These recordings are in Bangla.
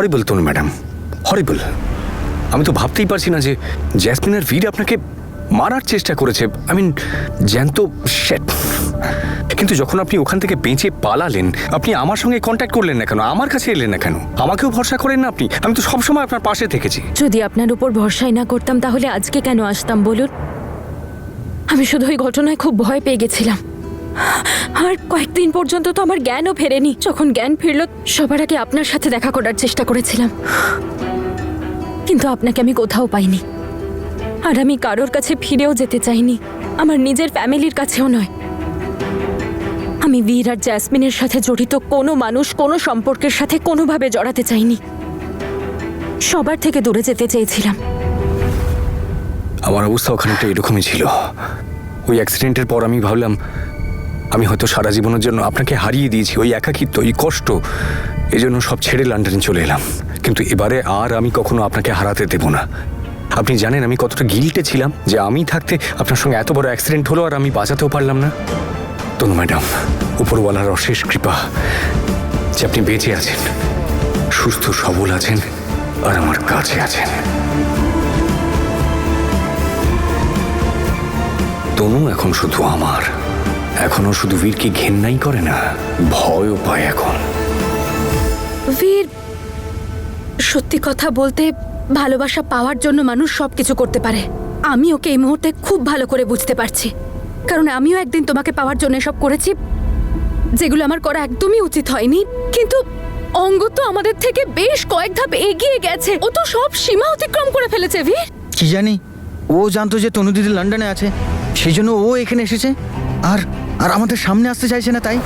হরিবল তনু ম্যাডাম, হরিবল। আমি তো ভাবতেই পারছি না যে জ্যাসমিন আর বীর আপনাকে মারার চেষ্টা করেছে। আই মিন জ্যান্ত শ্যাট। কিন্তু যখন আপনি ওখান থেকে বেঁচে পালালেন, আপনি আমার সঙ্গে কন্ট্যাক্ট করলেন না কেন? আমার কাছে এলেন না কেন? আমাকেও ভরসা করেন না আপনি? আমি তো সবসময় আপনার পাশে থেকেছি। যদি আপনার উপর ভরসাই না করতাম তাহলে আজকে কেন আসতাম বলুন? আমি শুধু ওই ঘটনায় খুব ভয় পেয়ে গেছিলাম। আর কয়েকদিন পর্যন্ত তো আমার জ্ঞানও ফেরেনি। যখন জ্ঞান ফিরল সবার আগে আপনার সাথে দেখা করার চেষ্টা করেছিলাম, কিন্তু আপনাকে আমি কোথাও পাইনি। আর আমি কারোর কাছে ফিরেও যেতে চাইনি, আমার নিজের ফ্যামিলির কাছেও নয়। আমি বীর আর জ্যাসমিনের সাথে জড়িত কোনো মানুষ, কোনো সম্পর্কের সাথে কোনোভাবে জড়াতে চাইনি। সবার থেকে দূরে যেতে চেয়েছিলাম। আমার অবস্থা ওখানেটা এরকমই ছিল। ওই অ্যাক্সিডেন্টের পর আমি ভাবলাম আমি হয়তো সারা জীবনের জন্য আপনাকে হারিয়ে দিয়েছি। ওই একাকিত্ব, ওই কষ্ট, এই জন্য সব ছেড়ে লন্ডনে চলে এলাম। কিন্তু এবারে আর আমি কখনো আপনাকে হারাতে দেব না। আপনি জানেন আমি কতটা গিল্টে ছিলাম যে আমি থাকতে আপনার সঙ্গে এত বড় অ্যাক্সিডেন্ট হলো আর আমি বাঁচাতেও পারলাম না। তনু ম্যাডাম, উপরওয়ালার অশেষ কৃপা যে আপনি বেঁচে আছেন, সুস্থ সবল আছেন আর আমার কাছে আছেন। তনু এখন শুধু আমার, এখনো শুধু বীরকে ঘেন্নাই করে না, ভয়ও পায় এখন। বীর, সত্যি কথা বলতে ভালোবাসা পাওয়ার জন্য মানুষ সবকিছু করতে পারে। আমি ওকে এই মুহূর্তে খুব ভালো করে বুঝতে পারছি, কারণ আমিও একদিন তোমাকে পাওয়ার জন্য সব করেছি যেগুলো আমার করা একদমই উচিত হয়নি। কিন্তু অঙ্গ তো আমাদের থেকে বেশ কয়েক ধাপ এগিয়ে গেছে। ও তো সব সীমা অতিক্রম করে ফেলেছে। বীর, কি জানি, ও জানতো যে তনু দিদি লন্ডনে আছে, সেই জন্য ও এখানে এসেছে আর আর আমাদের সামনে আসতে চাইছে না। তাই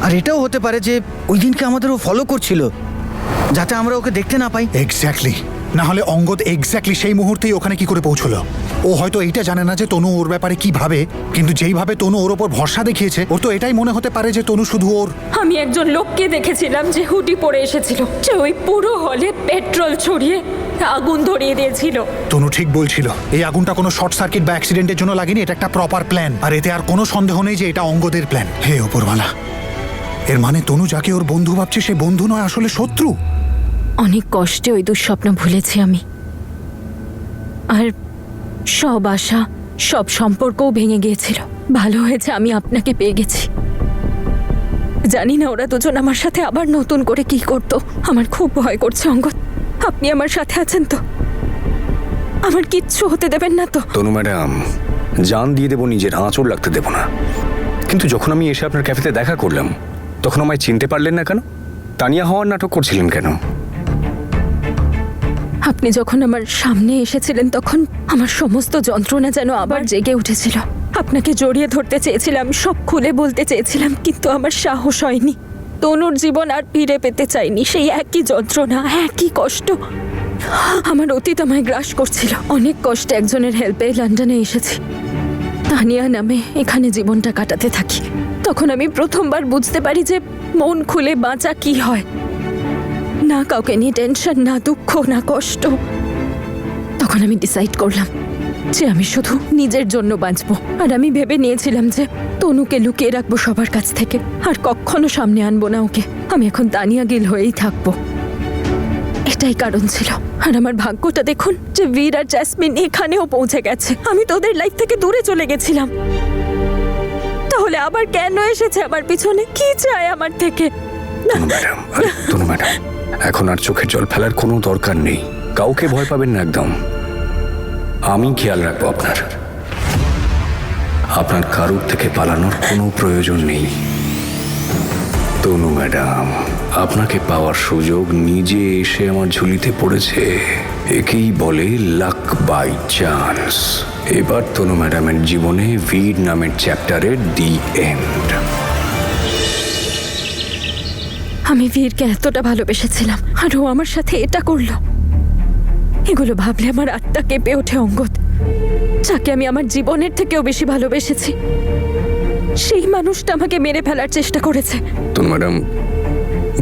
আর এটাও হতে পারে যে ওই দিনকে আমাদের ও ফলো করছিল যাতে আমরা ওকে দেখতে না পাই। এক্স্যাক্টলি, না হলে অঙ্গদ এক্স্যাক্টলি সেই মুহূর্তেই ওখানে কি করে পৌঁছলো? ও হয়তো এইটা জানে না যে তনু ওর ব্যাপারে কি ভাবে, কিন্তু যেইভাবে তনু ওর ওপর ভরসা দেখিয়েছে, ওর তো এটাই মনে হতে পারে যে তনু শুধু ওর। আমি একজন লোককে দেখেছিলাম যে হুডি পরে এসেছিল, যে ওই পুরো হলে পেট্রোল ছড়িয়ে আগুন ধরিয়ে দিয়েছিল। তনু ঠিক বলছিল, এই আগুনটা কোনো শর্ট সার্কিট বা অ্যাক্সিডেন্টের জন্য লাগেনি, এটা একটা প্রপার প্ল্যান। আর এতে আর কোনো সন্দেহ নেই যে এটা অঙ্গদের প্ল্যান। হে ওপরওয়ালা, এর মানে তনু যাকে ওর বন্ধু ভাবছে সে বন্ধু নয়, আসলে শত্রু। অনেক কষ্টে ওই দুঃস্বপ্ন ভুলেছি আমি, আর সব আশা, সব সম্পর্কও ভেঙে গিয়েছিল। ভালো হয়েছে আমি আপনাকে পেয়ে গেছি। জানি না ওরা দুজন আমার সাথে আবার নতুন করে কি করতো। আমার খুব ভয় করছে অঙ্গদ। আপনি আমার সাথে আছেন তো? আমার কিচ্ছু হতে দেবেন না তো? তনু ম্যাডাম, জান দিয়ে দেবো, নিজের আঁচড় লাগতে দেবো না। কিন্তু যখন আমি এসে আপনার ক্যাফেতে দেখা করলাম তখন আমায় চিনতে পারলেন না কেন? তানিয়া হওয়ার নাটক করছিলেন কেন? আপনি যখন আমার সামনে এসেছিলেন তখন আমার সমস্ত যন্ত্রণা যেন আবার জেগে উঠেছিল। আপনাকে জড়িয়ে ধরতে চেয়েছিলাম, সব খুলে বলতে চেয়েছিলাম, কিন্তু আমার সাহস হয়নি। তনুর জীবন আর ফিরে পেতে চাইনি। সেই একই যন্ত্রণা, একই কষ্ট আমার অতীত আমায় গ্রাস করছিল। অনেক কষ্টে একজনের হেল্পে লন্ডনে এসেছি। তানিয়া নামে এখানে জীবনটা কাটাতে থাকি। তখন আমি প্রথমবার বুঝতে পারি যে মন খুলে বাঁচা কি হয়। না কাউকে নিয়ে টেনশন, না দুঃখ, না কষ্ট। তখন আমি ডিসাইড করলাম যে আমি শুধু নিজের জন্য বাঁচবো। আর আমি ভেবে নিয়েছিলাম যে তনুকে লুকিয়ে রাখবো সবার কাছ থেকে, আর কখনো সামনে আনবো না ওকে। আমি এখন তানিয়া গিল হয়েই থাকবো, এটাই কারণ ছিল। আর আমার ভাগ্যটা দেখুন যে বীর আর জ্যাসমিন এখানেও পৌঁছে গেছে। আমি তো ওদের লাইফ থেকে দূরে চলে গেছিলাম। তাহলে আবার কেন এসেছে আমার পিছনে? কি চায় আমার থেকে? তনু ম্যাডাম, তনু ম্যাডাম, এখন আর চোখের জল ফেলার কোনো দরকার নেই। কাউকে ভয় পাবেন না একদম। আমি খেয়াল রাখবো আপনার। আপনার কারুর থেকে পালানোর কোনো প্রয়োজন নেই। তনু ম্যাডাম, আপনাকে পাওয়ার সুযোগ নিজে এসে আমার ঝুলিতে পড়েছে। একেই বলে লাক বাই চান্স। এবার তনু ম্যাডামের জীবনে বীর নামের চ্যাপ্টারের দি এন্ড। আমি বীরকে এতটা ভালোবেসেছিলাম আর ও আমার সাথে এটা করলো। এগুলো ভাবলে আমার আত্মা কেঁপে ওঠে অঙ্গদ। যাকে আমি আমার জীবনের থেকেও বেশি ভালোবেসেছি, সেই মানুষটা আমাকে মেরে ফেলার চেষ্টা করেছে। তনু ম্যাডাম,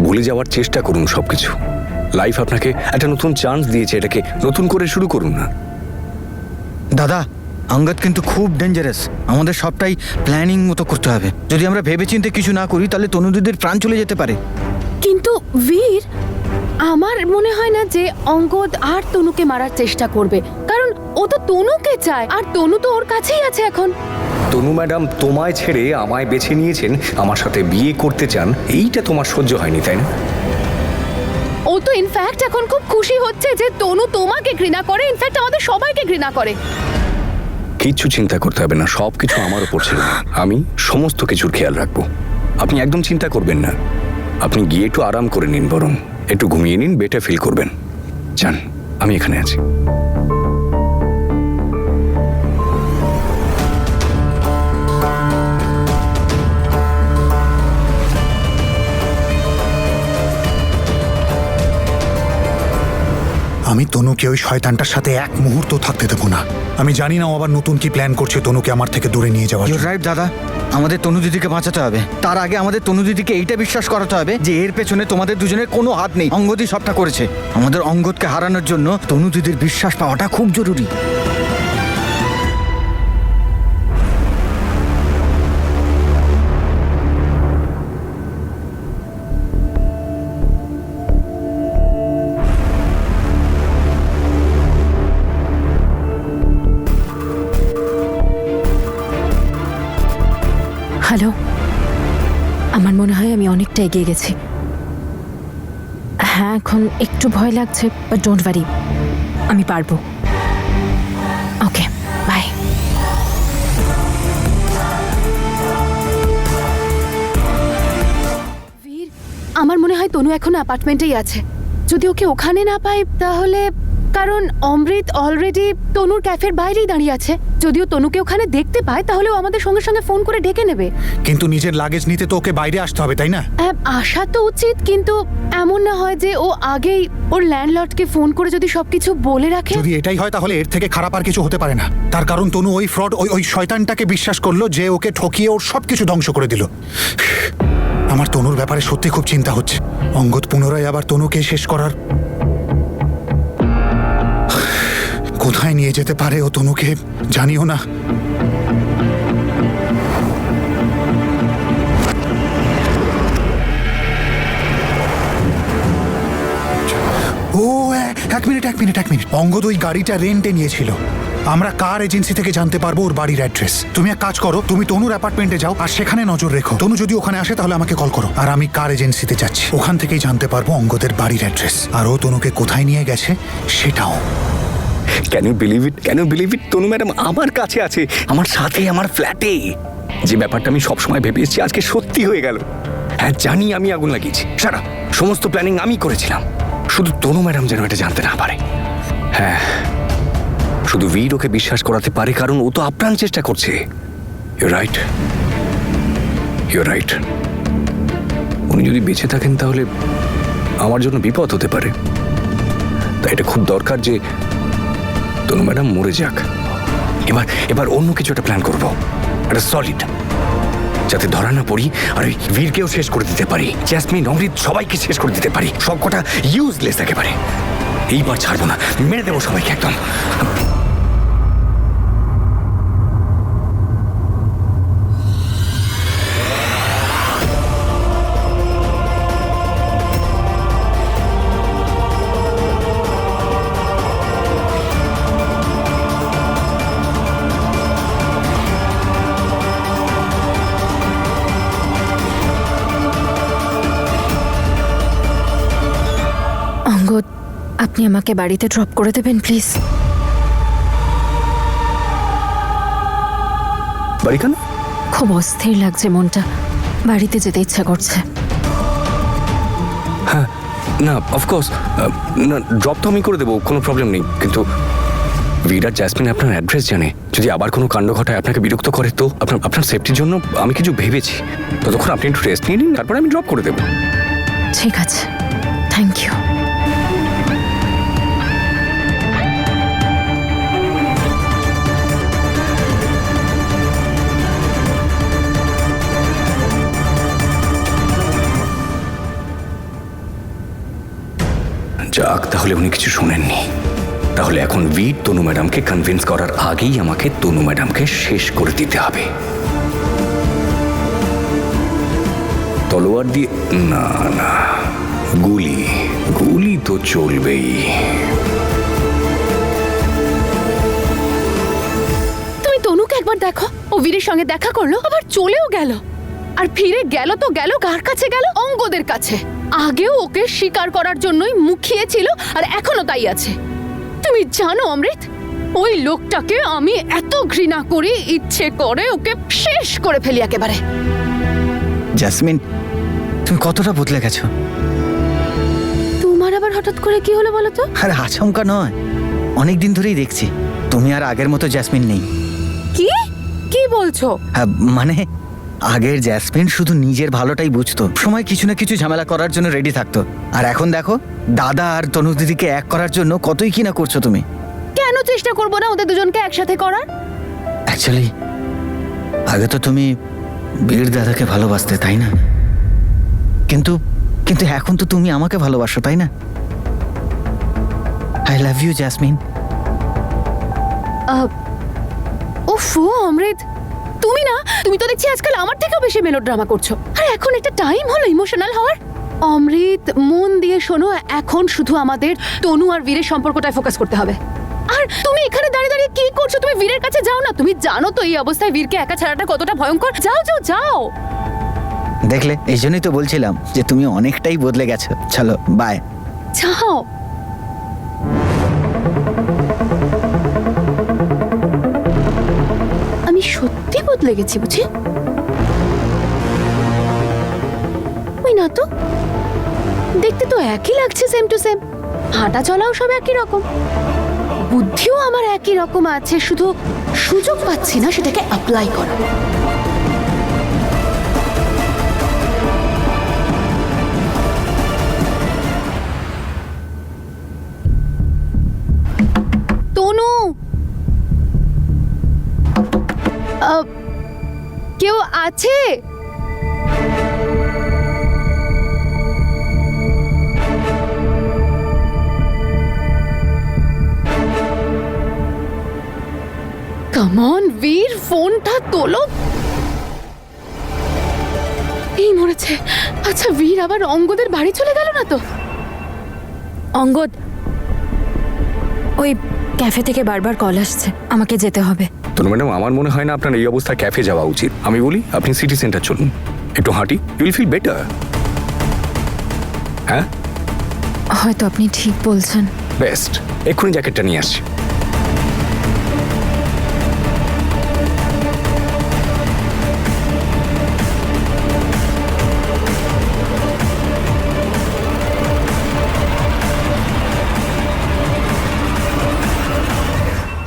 ভুলে যাওয়ার চেষ্টা করুন সবকিছু। লাইফ আপনাকে একটা নতুন চান্স দিয়েছে, এটাকে নতুন করে শুরু করুন না। দাদা, অঙ্গদ কিন্তু খুব ডেঞ্জারাস। আমাদের সবটাই প্ল্যানিং মতো করতে হবে। যদি আমরা ভেবেচিন্তে কিছু না করি তাহলে তনু দিদির প্রাণ চলে যেতে পারে। কিন্তু বীর, আমার মনে হয় না যে অঙ্গদ আর তনুকে মারার চেষ্টা করবে, কারণ ও তো তনুকে চায় আর তনু তো ওর কাছেই আছে এখন। তনু ম্যাডাম তোমায় ছেড়ে আমায় বেছে নিয়েছেন, আমার সাথে বিয়ে করতে চান, এইটা তোমার সহ্য হয়নি তাই না? ও তো ইনফ্যাক্ট এখন খুব খুশি হচ্ছে যে তনু তোমাকে ঘৃণা করে, ইনফ্যাক্ট আমাদের সবাইকে ঘৃণা করে। কিচ্ছু চিন্তা করতে হবে না, সব কিছু আমার উপর ছিল। আমি সমস্ত কিছুর খেয়াল রাখবো, আপনি একদম চিন্তা করবেন না। আপনি গিয়ে একটু আরাম করে নিন, বরং একটু ঘুমিয়ে নিন, বেটার ফিল করবেন। যান, আমি এখানে আছি। আমি তনুকে ওই শয়তানটার সাথে এক মুহূর্ত থাকতে দেবো না। আমি জানি না ও আবার নতুন কি প্ল্যান করছে তনুকে আমার থেকে দূরে নিয়ে যাওয়ার ইউর জন্য। রাইট দাদা, আমাদের তনু দিদিকে বাঁচাতে হবে। তার আগে আমাদের তনু দিদিকে এইটা বিশ্বাস করাতে হবে যে এর পেছনে তোমাদের দুজনের কোনো হাত নেই, অঙ্গদই সবটা করেছে। আমাদের অঙ্গদকে হারানোর জন্য তনু দিদির বিশ্বাস পাওয়াটা খুব জরুরি। হ্যালো, আমার মনে হয় আমি অনেকটা এগিয়ে গেছি। হ্যাঁ, এখন একটু ভয় লাগছে, বাট ডোন্ট ওয়ারি, আমি পারবো। ওকে, বাই। বীর, আমার মনে হয় তনু এখন অ্যাপার্টমেন্টেই আছে। যদি ওকে ওখানে না পাই তাহলে, কারণ অমৃত অলরেডি তনুর ক্যাফের বাইরেই দাঁড়িয়ে আছে, যদিও তনুকে ওখানে দেখতে পায় তাহলে ও আমাদের সঙ্গে সঙ্গে ফোন করে ডেকে নেবে। কিন্তু নিজের লাগেজ নিতে তো ওকে বাইরে আসতে হবে তাই না? আসা তো উচিত, কিন্তু এমন না হয় যে ও আগেই ওর ল্যান্ডলর্ডকে ফোন করে যদি সবকিছু বলে রাখে। যদি এটাই হয় তাহলে এর থেকে খারাপ আর কিছু হতে পারে না। তার কারণ তনু ওই ফ্রড, ওই শয়তানটাকে বিশ্বাস করলো যে ওকে ঠকিয়ে ওর সবকিছু ধ্বংস করে দিল। আমার তনুর ব্যাপারে সত্যি খুব চিন্তা হচ্ছে। অঙ্গদ পুনরায় আবার তনুকে শেষ করার কোথায় নিয়ে যেতে পারে ও তনুকে, জানিও না। ও এক মিনিট। অঙ্গদ ওই গাড়িটা রেন্টে নিয়েছিল। আমরা কার এজেন্সি থেকে জানতে পারবো ওর বাড়ির অ্যাড্রেস। তুমি এক কাজ করো, তুমি তনুর অ্যাপার্টমেন্টে যাও আর সেখানে নজর রেখো। তনু যদি ওখানে আসে তাহলে আমাকে কল করো, আর আমি কার এজেন্সিতে যাচ্ছি ওখান থেকেই জানতে পারবো অঙ্গদের বাড়ির অ্যাড্রেস, আর ও তনুকে কোথায় নিয়ে গেছে সেটাও। Can you believe it, Tanu madam আমার কাছে আছে, আমার সাথে, আমার ফ্ল্যাটে। যে ব্যাপারটা আমি সবসময় ভেবে এসেছি আজকে সত্যি হয়ে গেল। হ্যাঁ, জানি আমি আগুন লাগিয়েছি, সারা সমস্ত প্ল্যানিং আমি করেছিলাম, শুধু তনু ম্যাডাম যেন এটা জানতে না পারে। হ্যাঁ, শুধু বীর ওকে বিশ্বাস করাতে পারে, কারণ ও তো আপ্রাণ চেষ্টা করছে। You right. উনি যদি বেঁচে থাকেন তাহলে আমার জন্য বিপদ হতে পারে, তাই এটা খুব দরকার যে তনু ম্যাডাম মরে যাক। এবার অন্য কিছু একটা প্ল্যান করবো, একটা সলিড, যাতে ধরা না পড়ি আর ওই বীরকেও শেষ করে দিতে পারি, জ্যাসমিন, অমৃত সবাইকে শেষ করে দিতে পারি, সব কটা ইউজলেস একেবারে। এইবার ছাড়বো না, মেরে দেবো সবাইকে একদম। অঙ্গদ, আপনি আমাকে বাড়িতে ড্রপ করে দেবেন প্লিজ? বাড়ি কেন? খুব অস্থির লাগছে মনটা, বাড়িতে যেতে ইচ্ছা করছে। হ্যাঁ, না অফকোর্স, না ড্রপ তো আমি করে দেবো, কোনো প্রবলেম নেই, কিন্তু বীর আর জ্যাসমিন আপনার অ্যাড্রেস জানে, যদি আবার কোনো কাণ্ড ঘটায়, আপনাকে বিরক্ত করে, তো আপনার সেফটির জন্য আমি কিছু ভেবেছি। ততক্ষণ আপনি একটু রেস্ট নিয়ে নিন, তারপরে আমি ড্রপ করে দেবো। ঠিক আছে, থ্যাংক ইউ। যাক, তাহলে উনি কিছু শোনেননি। তাহলে এখন বীর তনু ম্যাডামকে কনভিন্স করার আগেই আমাকে তনু ম্যাডামকে শেষ করে দিতে হবে। তলোয়ার দিয়ে না, গুলি গুলি তো চলবেই। তুমি তনুকে একবার দেখো, ও বীরের সঙ্গে দেখা করলো আবার চলেও গেল, আর ফিরে গেল তো গেল কার কাছে গেল? অঙ্গদের কাছে। আগেও ওকে স্বীকার করার জন্যই মুখিয়েছিল আর এখনো তাই আছে। তুমি জানো অমৃত, ওই লোকটাকে আমি এত ঘৃণা করি, ইচ্ছে করে ওকে শেষ করে ফেলি একেবারে। জ্যাসমিন, তুমি কতটা বদলে গেছো। তোমার আবার হঠাৎ করে কি হলো বলো তো? আরে আচমকা নয়, অনেক দিন ধরেই দেখছি তুমি আর আগের মতো জ্যাসমিন নেই। কি কি বলছো? হ্যাঁ, মানে আগের জ্যাসমিন শুধু নিজের ভালোটাই বুঝতো, সময় কিছু না কিছু ঝামেলা করার জন্য রেডি থাকতো। আর এখন দেখো, দাদা আর তনু দিদিকে এক করার জন্য কতই কি না করছো তুমি। কেন চেষ্টা করবো না ওদের দুজনকে একসাথে করার? অ্যাকচুয়ালি আগে তো তুমি বীর দাদাকে ভালোবাসতে, তাই না? কিন্তু কিন্তু এখন তো তুমি আমাকে ভালোবাসো, তাই না? I love you Jasmine. ওফো অমৃত, তুমি তো দেখছি আজকাল আমার থেকেও বেশি মেলোড্রামা করছো। আর এখন একটা টাইম হলো ইমোশনাল হওয়ার। অমৃত, মন দিয়ে শোনো, এখন শুধু আমাদের তনু আর বীরের সম্পর্কটায় ফোকাস করতে হবে। আর তুমি এখানে দাঁড়িয়ে দাঁড়িয়ে কি করছো? তুমি বীরের কাছে যাও না। তুমি জানো তো এই অবস্থায় বীরকে একা ছাড়াটা কতটা ভয়ঙ্কর। যাও যাও যাও। দেখলে, এই জন্যই তো বলছিলাম যে তুমি অনেকটাই বদলে গেছো। চলো বাই। যাও। আমি সত্যি বদলে গেছি বুঝি? ওই না তো, দেখতে তো একই লাগছে, সেম টু সেম। হাঁটা চলাও সব একই রকম, বুদ্ধিও আমার একই রকম আছে, শুধু সুযোগ পাচ্ছি না সেটাকে অ্যাপ্লাই করা। তনু, কেউ আছে? কাম অন বীর, ফোনটা তোলো। এই মরেছে। আচ্ছা, বীর আবার অঙ্গদের বাড়ি চলে গেল না তো? অঙ্গদ, ওই ক্যাফে থেকে বারবার কল আসছে, আমাকে যেতে হবে। তনু ম্যাডাম, আমার মনে হয় না আপনার এই অবস্থায় ক্যাফে যাওয়া উচিত। আমি বলি আপনি সিটি সেন্টার চলুন, একটু হাঁটি, ইউ উইল ফিল বেটার। হ্যাঁ, হয়তো আপনি ঠিক বলছেন। বেস্ট। এক্ষুনি জ্যাকেটটা নিয়ে আসছি।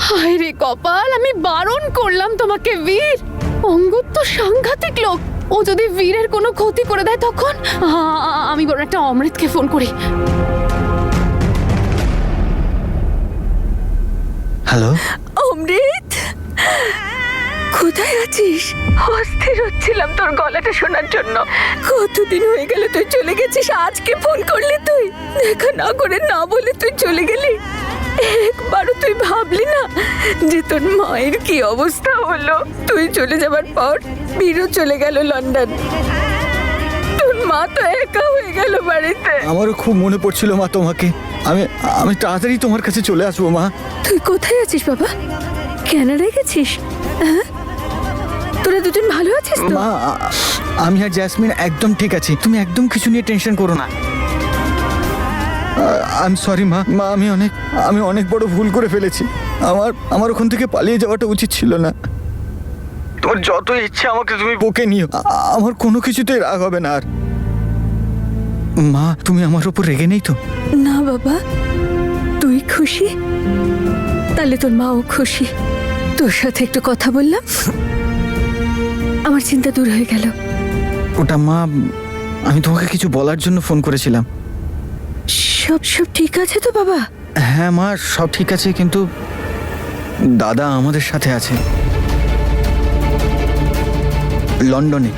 হায় রে কপাল, আমি বারণ করলাম তোমাকে বীর। অঙ্গদ তো সাংঘাতিক লোক, ও যদি বীরের কোনো ক্ষতি করে দেয় তখন আমি বরং একটা অমৃতকে ফোন করি। হ্যালো অমৃত, কোথায় আছিস? অস্থির হচ্ছিলাম তোর গলাটা শোনার জন্য। কতদিন হয়ে গেল তুই চলে গেছিস, আজকে ফোন করলি তুই? দেখা না করে না বলে তুই চলে গেলি। একবারও তুই ভাবলি না যে তোর মায়ের কি অবস্থা হলো? তুই চলে যাবার পর বীরও চলে গেল লন্ডন, তোর মা তো একা হয়ে গেল বাড়িতে। আমারও খুব মনে পড়ছিল মা তোমাকে। আমি আমি তাড়াতাড়ি তোমার কাছে চলে আসবো মা। তুই কোথায় আছিস বাবা? কানাডায় গেছিস? হ্যাঁ, তোরা দুজন ভালো আছিস তো? মা, আমি আর জ্যাসমিন একদম ঠিক আছি, তুমি একদম কিছু নিয়ে টেনশন করো না। আই এম সরি মা। মা, আমি অনেক বড় ভুল করে ফেলেছি। আমার ওখান থেকে পালিয়ে যাওয়াটা উচিত ছিল না। তোমার যত ইচ্ছে আমাকে তুমি বকে নিও, আমার কোনো কিছুতেই রাগ হবে না। আর মা, তুমি আমার উপর রেগে নেই তো? না বাবা, তুই খুশি, তাহলে তোর মাও খুশি। তোর সাথে একটু কথা বললাম, আমার চিন্তা দূর হয়ে গেল। ওটা মা, আমি তোমাকে কিছু বলার জন্য ফোন করেছিলাম। সব ঠিক আছে তো বাবা? হ্যাঁ মা, সব ঠিক আছে, কিন্তু দাদা আমাদের সাথে আছে লন্ডনে।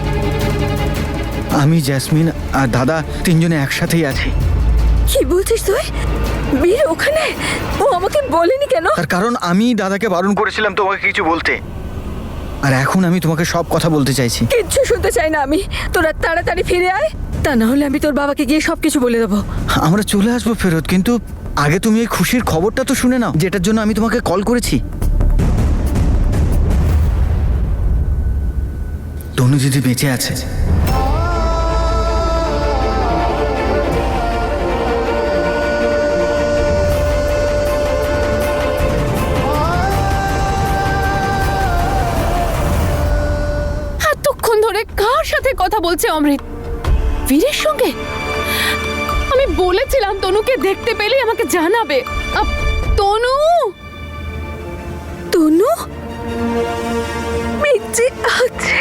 আমি, জ্যাসমিন আর দাদা তিনজনে একসাথেই আছি। কি বলছিস তুই? বীর ওখানে? ও আমাকে বলেনি কেন? তার কারণ আমি দাদাকে বারণ করেছিলাম তোমাকে কিছু বলতে, আর এখন আমি তোমাকে সব কথা বলতে চাইছি। কিচ্ছু শুনতে চাই না আমি। তোরা তাড়াতাড়ি ফিরে আয়, তা না হলে আমি তোর বাবাকে গিয়ে সবকিছু বলে দেবো। আমরা চলে আসবো ফেরত, কিন্তু আগে তুমি এই খুশির খবরটা তো শুনে নাও, যেটার জন্য আমি তোমাকে কল করেছি। তনু দিদি বেঁচে আছে। এতক্ষণ ধরে কার সাথে কথা বলছে অমৃত? বীরের সঙ্গে? আমি বলেছিলাম তনুকে দেখতে পেলে আমাকে জানাবে। তনু, তনু বেঁচে আছে?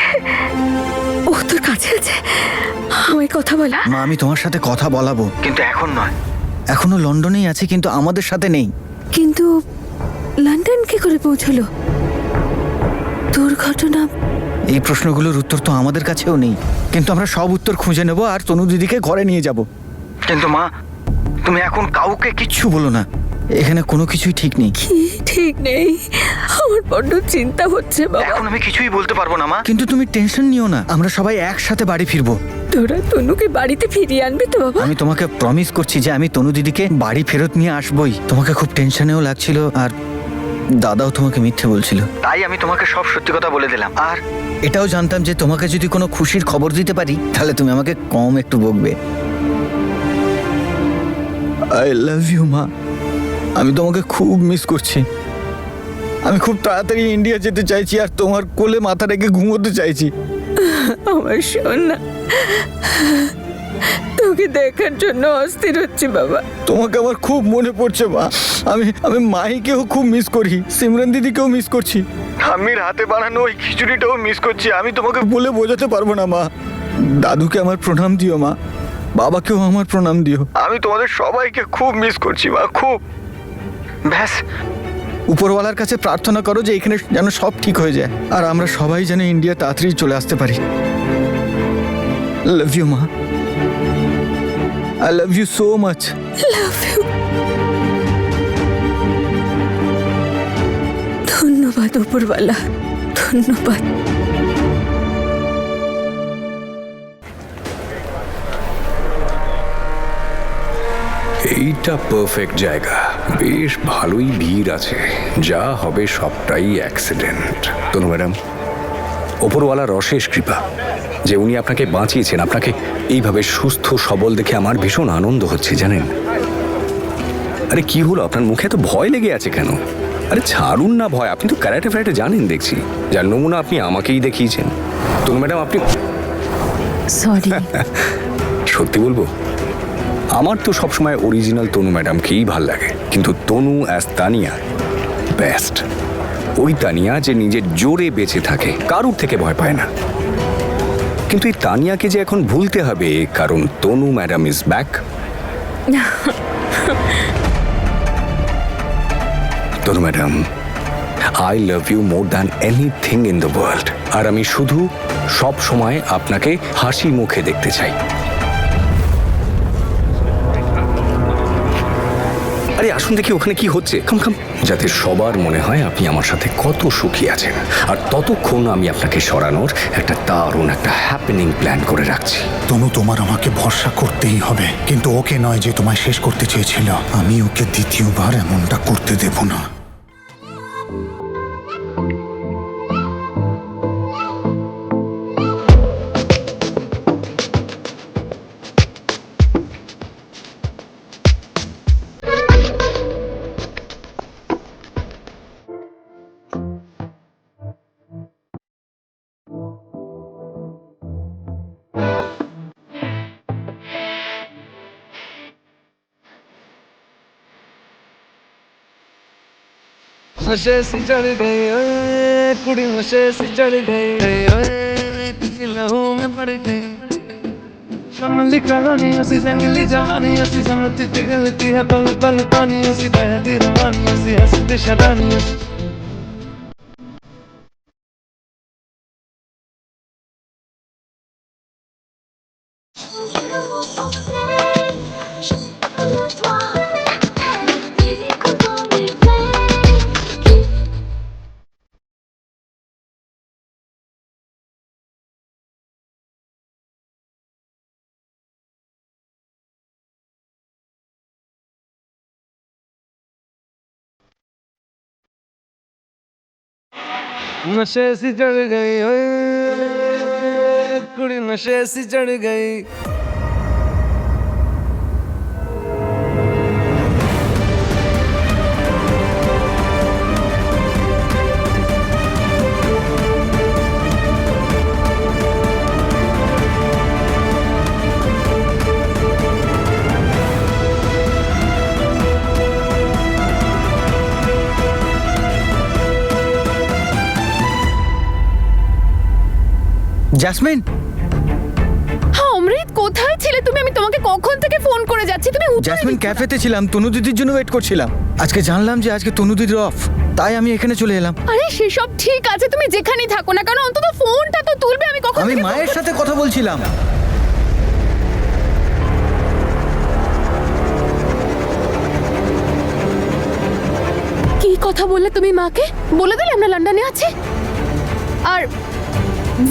ও তোর কাছে আছে? আমায় কথা বলা। মা, আমি তোমার সাথে কথা বলাবো, কিন্তু এখন নয়। এখনো লন্ডনেই আছে, কিন্তু আমাদের সাথে নেই। কিন্তু লন্ডন কি করে পৌঁছলো? দুর্ঘটনা? এই প্রশ্নগুলোর উত্তর তো আমাদের কাছেও নেই, কিন্তু আমরা সব উত্তর খুঁজে নেব আর তনু দিদিকে ঘরে নিয়ে যাব। কিন্তু মা, তুমি এখন কাউকে কিচ্ছু বলো না। এখানে কোনো কিছুই ঠিক নেই। কি ঠিক নেই? আমার বড্ড চিন্তা হচ্ছে বাবা। এখন আমি কিছুই বলতে পারবো না মা, কিন্তু তুমি টেনশন নিও না, আমরা সবাই একসাথে বাড়ি ফিরবো। তোরা তনুকে বাড়িতে ফিরিয়ে আনবি তো বাবা? আমি তোমাকে প্রমিস করছি যে আমি তনু দিদিকে বাড়ি ফেরত নিয়ে আসবই। তোমাকে খুব টেনশনেও লাগছিল, আর দাদাও তোমাকে মিথ্যে বলছিল, তাই আমি তোমাকে সব সত্যি কথা বলে দিলাম। আর এটাও জানতাম যে তোমাকে যদি কোনো খুশির খবর দিতে পারি তাহলে তুমি আমাকে কম একটু বকবে। আই লাভ ইউ মা। আমি তোমাকে খুব মিস করছি। আমি খুব তাড়াতাড়ি ইন্ডিয়া যেতে চাইছি আর তোমার কোলে মাথা রেখে ঘুমোতে চাইছি। আমার সোনা, তোকে দেখার জন্য অস্থির হচ্ছে বাবা। তোমাকে আমার খুব মনে পড়ছে মা। আমি মাহিকেও খুব মিস করি, সিমরান দিদিকেও মিস করছি, ঠাম্মির হাতে বানানো ওই খিচুড়িটাও মিস করছি। আমি তোমাকে বলে বোঝাতে পারবো না মা। দাদুকে আমার প্রণাম দিও মা, বাবাকেও আমার প্রণাম দিও। আমি তোমাদের সবাইকে খুব মিস করছি মা, খুব। ব্যাস উপরওয়ালার কাছে প্রার্থনা করো যে এখানে যেন সব ঠিক হয়ে যায় আর আমরা সবাই যেন ইন্ডিয়া তাড়াতাড়ি চলে আসতে পারি। লাভ ইউ মা, I love you so much. Love you. ধন্যবাদ উপরওয়ালা, ধন্যবাদ। এইটা পারফেক্ট জায়গা, বেশ ভালোই ভিড় আছে। যা হবে সবটাই অ্যাক্সিডেন্ট। তনু ম্যাডাম, ওপরওয়ালার অশেষ কৃপা যে উনি আপনাকে বাঁচিয়েছেন। আপনাকে এইভাবে সুস্থ সবল দেখে আমার ভীষণ আনন্দ হচ্ছে জানেন। আরে কি হলো, আপনার মুখে এত ভয় লেগে আছে কেন? আরে ছাড়ুন না ভয়, আপনি তো ক্যারাটে ফ্যারাটে জানেন দেখছি। যার নমুনা আপনি আমাকেই দেখিয়েছেন। তনু ম্যাডাম আপনি সরি। সত্যি বলবো, আমার তো সবসময় অরিজিনাল তনু ম্যাডামকেই ভাল লাগে, কিন্তু তনু অ্যাজ তানিয়া বেস্ট। ওই তানিয়া যে নিজের জোরে বেঁচে থাকে, কারুর থেকে ভয় পায় না। কিন্তু এই তানিয়াকে যে এখন ভুলতে হবে, কারণ Tanu madam is back. Tanu madam, I love you more than anything in the world. আর আমি শুধু সব সময় আপনাকে হাসি মুখে দেখতে চাই। আরে আসুন দেখি ওখানে কি হচ্ছে, কাম কাম, যাতে সবার মনে হয় আপনি আমার সাথে কত সুখী আছেন। আর ততক্ষণ আমি আপনাকে সরানোর একটা দারুণ একটা হ্যাপেনিং প্ল্যান করে রাখছি। তনু, তোমার আমাকে ভরসা করতেই হবে, কিন্তু ওকে নয় যে তোমায় শেষ করতে চেয়েছিল। আমি ওকে দ্বিতীয়বার এমনটা করতে দেব না। नशे से चढ़ गई ओए कुड़ी, नशे से चढ़ गई ओए किसी लहू में पड़ गई। कमली कहानी ऐसी जंगली जवानी, ऐसी जमती पिघलती है पल पल पानी, ऐसी बहती रवानी, ऐसी हंसती शरानी। नशे सी चढ़ गई ओए कुड़ी नशे सी चढ़ गई জ্যাসমিন, হ্যাঁ অমৃত কোথায় ছিলে তুমি? আমি তোমাকে কখন থেকে ফোন করে যাচ্ছি, তুমি উঠোই জ্যাসমিন দিচ্ছ না। ক্যাফেতে ছিলাম, তনু দিদির জন্য ওয়েট করছিলাম। আজকে জানলাম যে আজকে তনু দিদির অফ, তাই আমি এখানে চলে এলাম। আরে সেসব ঠিক আছে, তুমি যেখানেই থাকো না কেন অন্তত ফোনটা তো তুলবে। আমি কখন আমি থেকে মায়ের ফোন সাথে কথা বলছিলাম। কি কথা বললে তুমি মাকে? বলে দিলে আমরা লন্ডনে আছি? আর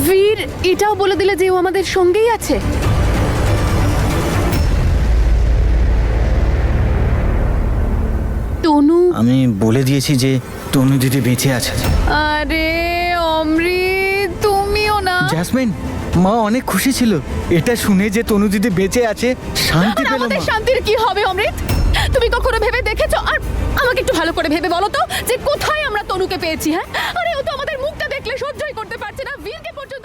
বীর এটাও বলে দিলে যে ও আমাদের সঙ্গেই আছে? তনু, আমি বলে দিয়েছি যে তনু দিদি বেঁচে আছে। আরে অমৃত তুমিও না। জ্যাসমিন, মা অনেক খুশি ছিল এটা শুনে যে তনু দিদি বেঁচে আছে, শান্তি আর পেল আমাদের মা। শান্তির কি হবে অমৃত? তুমি কখনো ভেবে দেখেছো? আর আমাকে একটু ভালো করে ভেবে বলো তো যে কোথায় আমরা তনুকে পেয়েছি। হ্যাঁ, আরে ও তো আমাদের মুখটা দেখলে সহ্যই করতে পারছে না, বীরকে পর্যন্ত